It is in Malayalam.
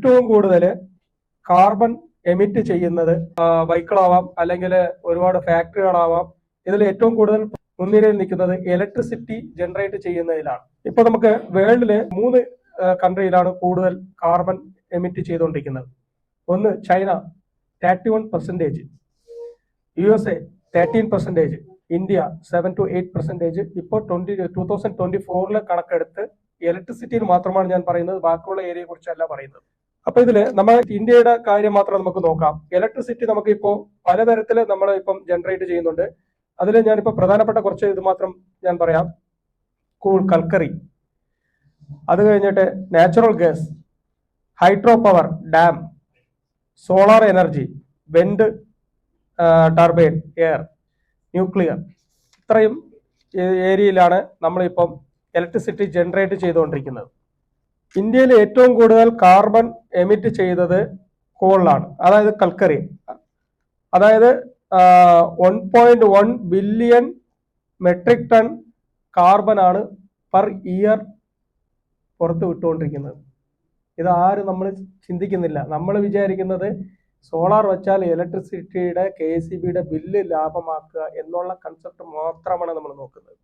ഏറ്റവും കൂടുതൽ കാർബൺ എമിറ്റ് ചെയ്യുന്നത് ബൈക്കുകളാവാം, അല്ലെങ്കിൽ ഒരുപാട് ഫാക്ടറികളാവാം. ഇതിൽ ഏറ്റവും കൂടുതൽ മുൻനിരയിൽ നിൽക്കുന്നത് ഇലക്ട്രിസിറ്റി ജനറേറ്റ് ചെയ്യുന്നതിലാണ്. ഇപ്പൊ നമുക്ക് വേൾഡില് 3 കൺട്രിയിലാണ് കൂടുതൽ കാർബൺ എമിറ്റ് ചെയ്തുകൊണ്ടിരിക്കുന്നത്. ഒന്ന് ചൈന 31%, USA 13%, ഇന്ത്യ 7 to 8%. ഇപ്പോൾ 2024 കണക്കെടുത്ത് ഇലക്ട്രിസിറ്റിയിൽ മാത്രമാണ് ഞാൻ പറയുന്നത്, ബാക്കിയുള്ള ഏരിയയെ കുറിച്ചല്ല പറയുന്നത്. അപ്പൊ ഇതില് നമ്മൾ ഇന്ത്യയുടെ കാര്യം മാത്രം നമുക്ക് നോക്കാം. ഇലക്ട്രിസിറ്റി നമുക്ക് ഇപ്പോൾ പലതരത്തില് നമ്മൾ ഇപ്പം ജനറേറ്റ് ചെയ്യുന്നുണ്ട്. അതിൽ ഞാനിപ്പോൾ പ്രധാനപ്പെട്ട കുറച്ച് ഇത് മാത്രം ഞാൻ പറയാം. കൽക്കറി, അത് കഴിഞ്ഞിട്ട് natural gas, hydro power dam, solar energy, wind turbine, air, nuclear. ഇത്രയും ഏരിയയിലാണ് നമ്മളിപ്പം ഇലക്ട്രിസിറ്റി ജനറേറ്റ് ചെയ്തുകൊണ്ടിരിക്കുന്നത്. ഇന്ത്യയിൽ ഏറ്റവും കൂടുതൽ കാർബൺ എമിറ്റ് ചെയ്തത് കോളിലാണ്, അതായത് കൽക്കറി. അതായത് 1.1 ബില്യൺ മെട്രിക് ടൺ കാർബൺ ആണ് പെർ ഇയർ പുറത്ത് വിട്ടുകൊണ്ടിരിക്കുന്നത്. ഇത് ആരും നമ്മൾ ചിന്തിക്കുന്നില്ല. നമ്മൾ വിചാരിക്കുന്നത് സോളാർ വെച്ചാൽ ഇലക്ട്രിസിറ്റിയുടെ KEBയുടെ ബില്ല് ലാഭമാക്കുക എന്നുള്ള കൺസെപ്റ്റ് മാത്രമാണ് നമ്മൾ നോക്കുന്നത്.